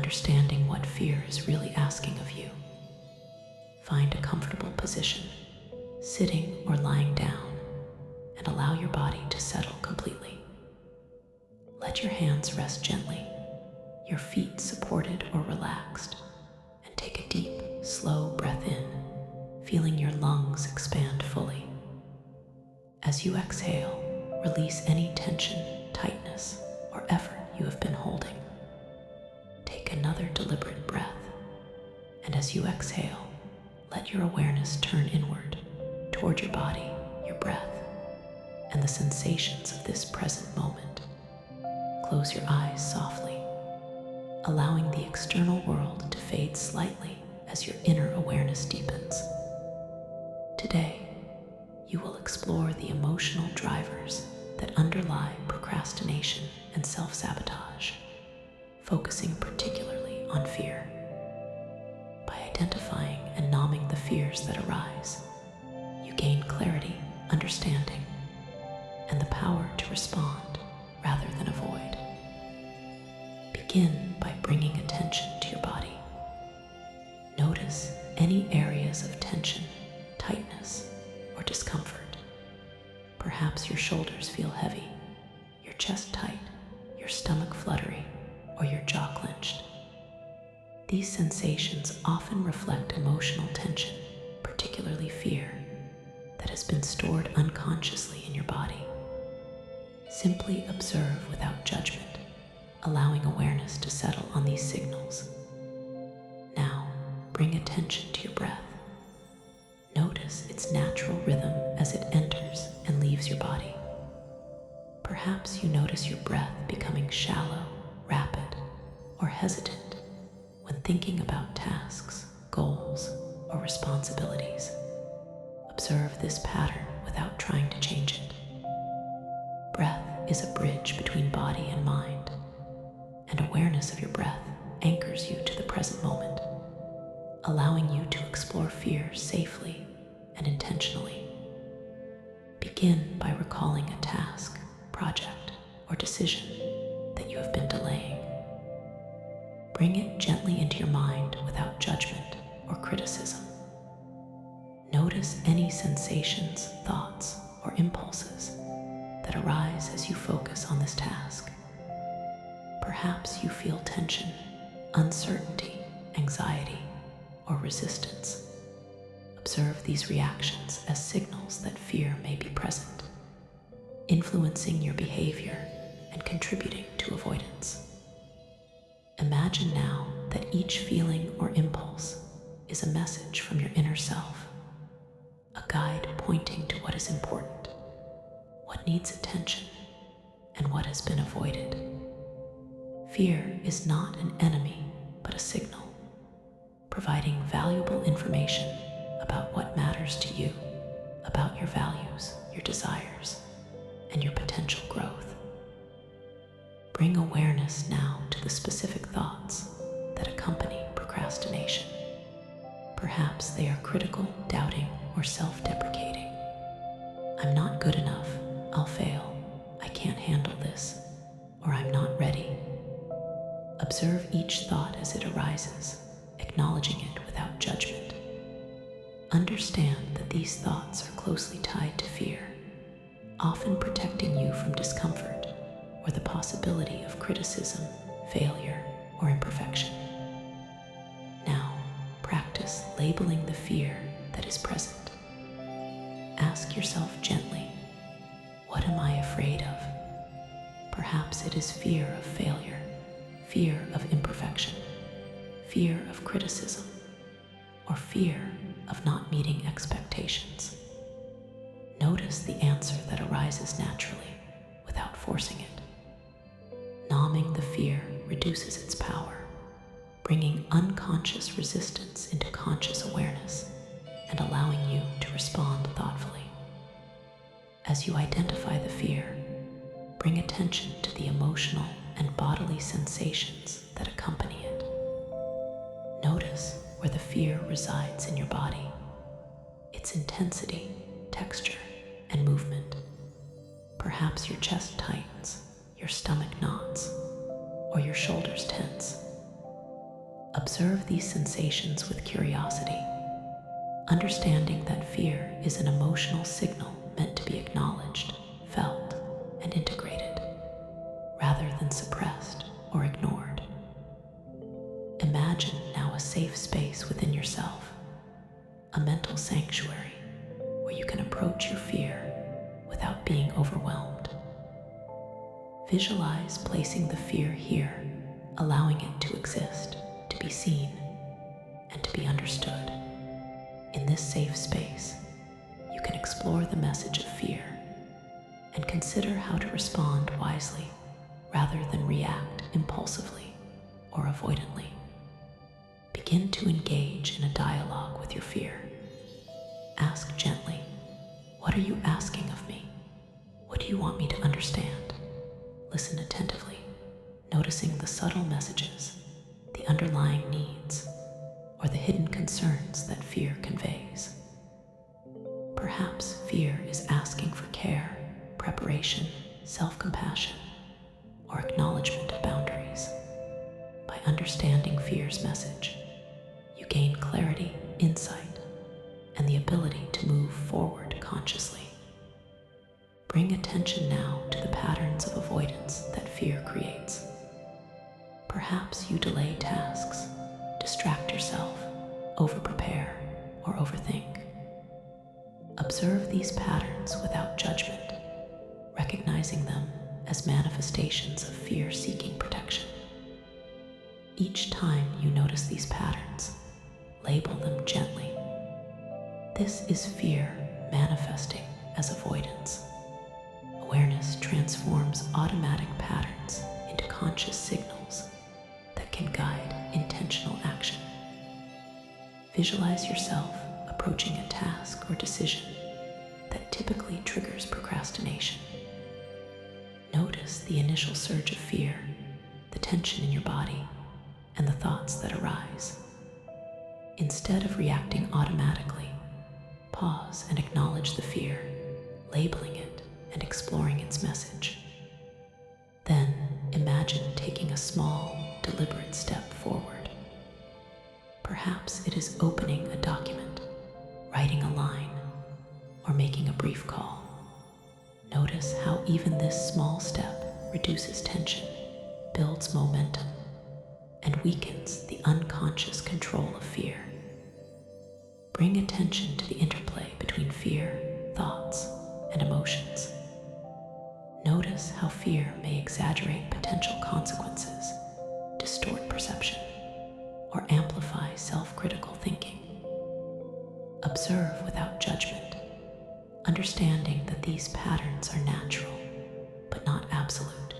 understanding what fear is really asking of you. Find a comfortable position, sitting or lying down, and allow your body to settle completely. Let your hands rest gently, your feet supported or relaxed, and take a deep, slow breath in, feeling your lungs expand fully. As you exhale, release any tension, tightness, or effort you have been holding. Take another deliberate breath, and as you exhale, let your awareness turn inward toward your body, your breath, and the sensations of this present moment. Close your eyes softly, allowing the external world to fade slightly as your inner awareness deepens. Today, you will explore the emotional drivers that underlie procrastination and self-sabotage, focusing particularly on fear. By identifying and naming the fears that arise, you gain clarity, understanding, and the power to respond rather than avoid. Begin by bringing attention to your body. Notice any areas of tension, tightness, or discomfort. Perhaps your shoulders feel heavy, your chest tight, your stomach fluttery, or your jaw clenched. These sensations often reflect emotional tension, particularly fear, that has been stored unconsciously in your body. Simply observe without judgment, allowing awareness to settle on these signals. Now, bring attention to your breath. Notice its natural rhythm as it enters and leaves your body. Perhaps you notice your breath becoming shallow, rapid, or hesitant when thinking about tasks, goals, or responsibilities. Observe this pattern without trying to change it. Breath is a bridge between body and mind, and awareness of your breath anchors you to the present moment, allowing you to explore fear safely and intentionally. Begin by recalling a task, project, or decision that you have been delaying. Bring it gently into your mind without judgment or criticism. Notice any sensations, thoughts, or impulses that arise as you focus on this task. Perhaps you feel tension, uncertainty, anxiety, or resistance. Observe these reactions as signals that fear may be present, influencing your behavior and contributing to avoidance. Imagine now that each feeling or impulse is a message from your inner self, a guide pointing to what is important, what needs attention, and what has been avoided. Fear is not an enemy, but a signal, providing valuable information about what matters to you, about your values, your desires, and your potential growth. Bring awareness now to the specific thoughts that accompany procrastination. Perhaps they are critical, doubting, or self-deprecating. I'm not good enough, I'll fail, I can't handle this, or I'm not ready. Observe each thought as it arises, acknowledging it without judgment. Understand that these thoughts are closely tied to fear, often protecting you from discomfort or the possibility of criticism, failure, or imperfection. Now, practice labeling the fear that is present. Ask yourself gently, what am I afraid of? Perhaps it is fear of failure, fear of imperfection, fear of criticism, or fear of not meeting expectations. Notice the answer that arises naturally without forcing it. Numbing the fear reduces its power, bringing unconscious resistance into conscious awareness and allowing you to respond thoughtfully. As you identify the fear, bring attention to the emotional and bodily sensations that accompany it. Notice where the fear resides in your body, its intensity, texture, and movement. Perhaps your chest tightens, your stomach knots, or your shoulders tense. Observe these sensations with curiosity, understanding that fear is an emotional signal meant to be acknowledged, felt, and integrated, rather than suppressed or ignored. Imagine now a safe space within yourself, a mental sanctuary where you can approach your fear without being overwhelmed. Visualize placing the fear here, allowing it to exist, to be seen, and to be understood. In this safe space, you can explore the message of fear and consider how to respond wisely rather than react impulsively or avoidantly. Begin to engage in a dialogue with your fear. Ask gently, "What are you asking of me? What do you want me to understand?" Listen attentively, noticing the subtle messages, the underlying needs, or the hidden concerns that fear conveys. Perhaps fear is asking for care, preparation, self-compassion, or acknowledgement of boundaries. By understanding fear's message, you gain clarity, insight, and the ability to move forward consciously. Bring attention now to the patterns of avoidance that fear creates. Perhaps you delay tasks, distract yourself, overprepare, or overthink. Observe these patterns without judgment, recognizing them as manifestations of fear seeking protection. Each time you notice these patterns, label them gently. This is fear manifesting as avoidance. Awareness transforms automatic patterns into conscious signals that can guide intentional action. Visualize yourself approaching a task or decision that typically triggers procrastination. Notice the initial surge of fear, the tension in your body, and the thoughts that arise. Instead of reacting automatically, pause and acknowledge the fear, labeling it and exploring its message. Then imagine taking a small, deliberate step forward. Perhaps it is opening a document, writing a line, or making a brief call. Notice how even this small step reduces tension, builds momentum, and weakens the unconscious control of fear. Bring attention to the interplay between fear, thoughts, and emotions. Notice how fear may exaggerate potential consequences, distort perception, or amplify self-critical thinking. Observe without judgment, understanding that these patterns are natural, but not absolute.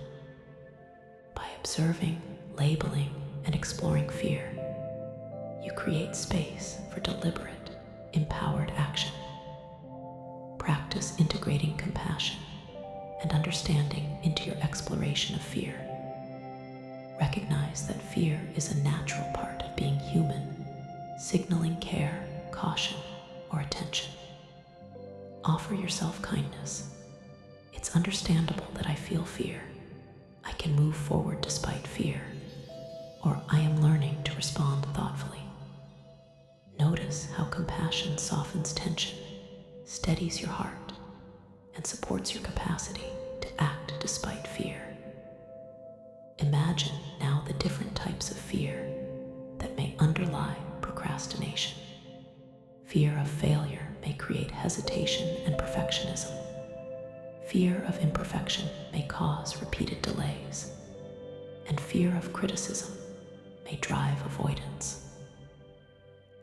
By observing, labeling, and exploring fear, you create space for deliberate, empowered action. Practice integrating compassion and understanding into your exploration of fear. Recognize that fear is a natural part of being human, signaling care, caution, or attention. Offer yourself kindness. It's understandable that I feel fear. I can move forward despite fear, or I am learning to respond thoughtfully. Notice how compassion softens tension, steadies your heart, and supports your capacity to act despite fear. Imagine now the different types of fear that may underlie procrastination. Fear of failure may create hesitation and perfectionism. Fear of imperfection may cause repeated delays, and fear of criticism may drive avoidance.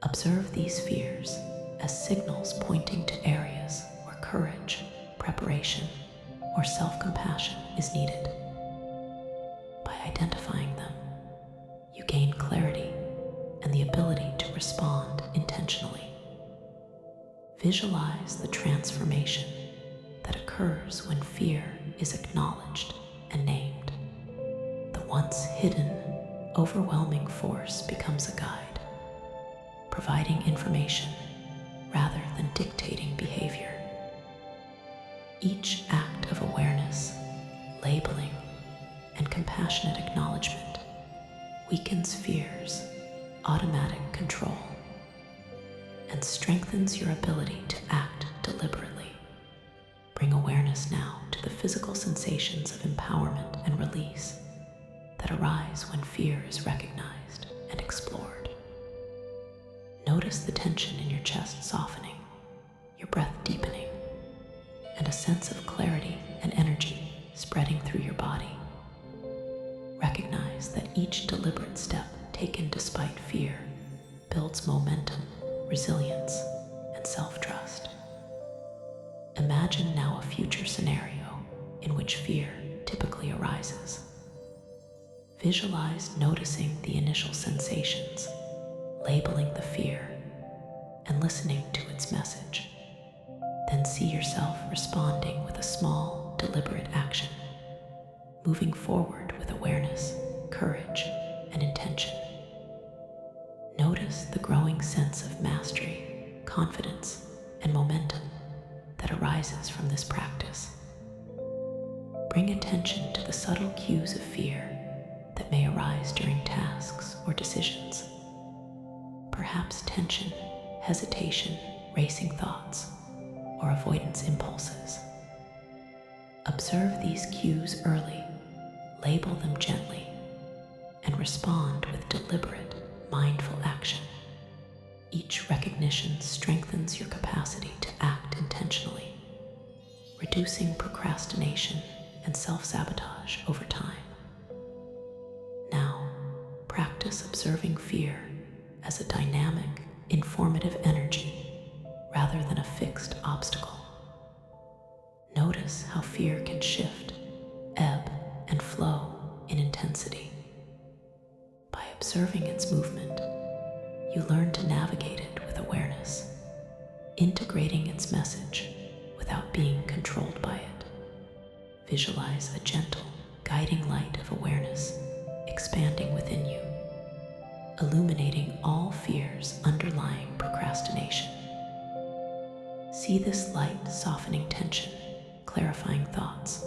Observe these fears as signals pointing to areas where courage, preparation, or self-compassion is needed. By identifying them, you gain clarity and the ability to respond intentionally. Visualize the transformation that occurs when fear is acknowledged and named. The once hidden, overwhelming force becomes a guide, providing information rather than dictating behavior. Each act of awareness, labeling, and compassionate acknowledgement weakens fears automatic control and strengthens your ability to act deliberately. Bring awareness now to the physical sensations of empowerment and release that arise when fear is recognized and explored. Notice the tension in your chest softening, your breath deepening, and a sense of clarity and energy spreading through your body. Recognize that each deliberate step taken despite fear builds momentum, resilience, and self-trust. Imagine now a future scenario in which fear typically arises. Visualize noticing the initial sensations, labeling the fear, and listening to its message. Then see yourself responding with a small, deliberate action, moving forward with awareness, courage, and intention. Notice the growing sense of mastery, confidence, and momentum that arises from this practice. Bring attention to the subtle cues of fear that may arise during tasks or decisions. Perhaps tension, hesitation, racing thoughts, or avoidance impulses. Observe these cues early, label them gently, and respond with deliberate, mindful action. Each recognition strengthens your capacity to act intentionally, reducing procrastination and self-sabotage over time. Now, practice observing fear as a dynamic, informative energy rather than a fixed obstacle. Notice how fear can shift, ebb, and flow in intensity. By observing its movement, you learn to navigate it with awareness, integrating its message without being controlled by it. Visualize a gentle, guiding light of awareness expanding within you, illuminating all fears underlying procrastination. See this light softening tension, clarifying thoughts,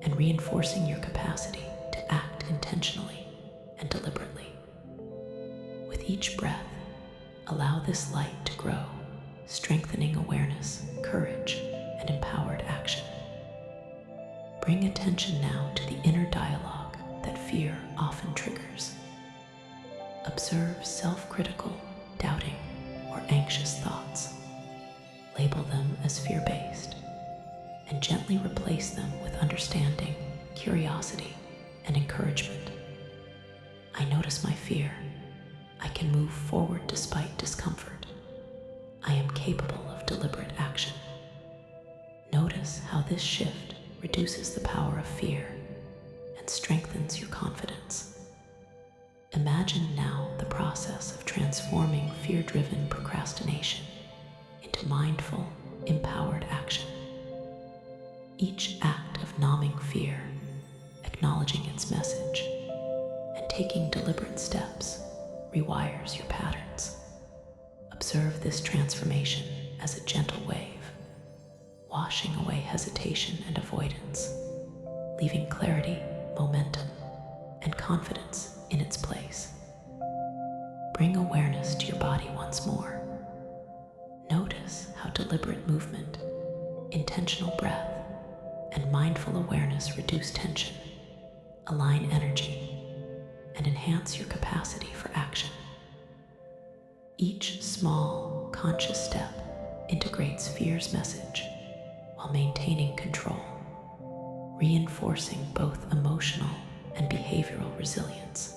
and reinforcing your capacity to act intentionally and deliberately. With each breath, allow this light to grow, strengthening awareness, courage, and empowered action. Bring attention now to the inner dialogue that fear often triggers. Observe self-critical, doubting, or anxious thoughts. Label them as fear-based, and gently replace them with understanding, curiosity, and encouragement. I notice my fear. I can move forward despite discomfort. I am capable of deliberate action. Notice how this shift reduces the power of fear and strengthens your confidence. Imagine now the process of transforming fear-driven procrastination into mindful, empowered action. Each act of numbing fear, acknowledging its message, and taking deliberate steps rewires your patterns. Observe this transformation as a gentle wave, washing away hesitation and avoidance, leaving clarity, momentum, and confidence in its place. Bring awareness to your body once more. Notice how deliberate movement, intentional breath, and mindful awareness reduce tension, align energy, and enhance your capacity for action. Each small, conscious step integrates fear's message while maintaining control, reinforcing both emotional and behavioral resilience.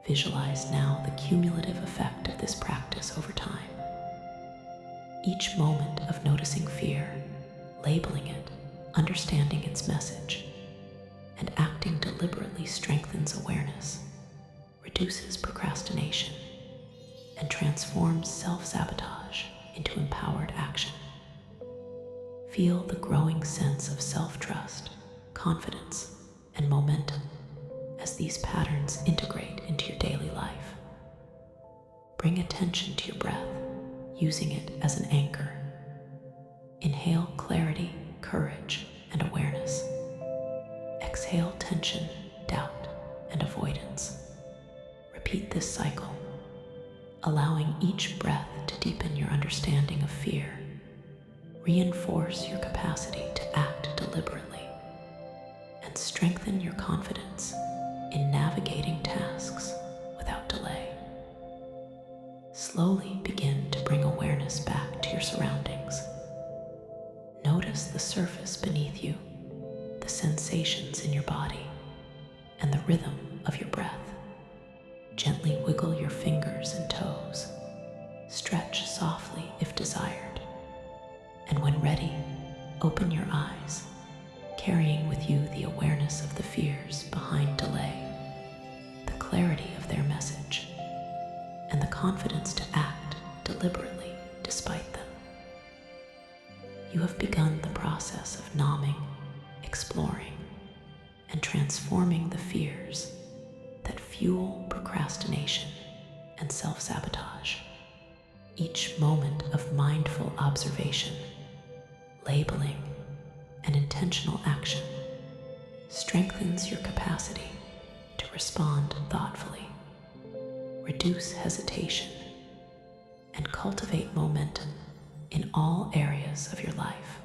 Visualize now the cumulative effect of this practice over time. Each moment of noticing fear, labeling it, understanding its message, and acting deliberately strengthens awareness, reduces procrastination, and transforms self-sabotage into empowered action. Feel the growing sense of self-trust, confidence, and momentum as these patterns integrate into your daily life. Bring attention to your breath, using it as an anchor. Inhale clarity, courage, and awareness. Exhale tension, doubt, and avoidance. Repeat this cycle, allowing each breath to deepen your understanding of fear, reinforce your capacity to act deliberately, and strengthen your confidence in navigating tasks without delay. Slowly begin to bring awareness back to your surroundings. Notice the surface beneath you, the sensations in your body, and the rhythm of your breath. Gently wiggle your fingers and toes. Stretch softly if desired. And when ready, open your eyes, carrying with you the awareness of the fears behind delay, the clarity of their message, and the confidence to act deliberately despite them. You have begun the process of numbing, exploring, and transforming the fears that fuel procrastination and self-sabotage. Each moment of mindful observation, labeling, and intentional action strengthens your capacity to respond thoughtfully, reduce hesitation, and cultivate momentum in all areas of your life.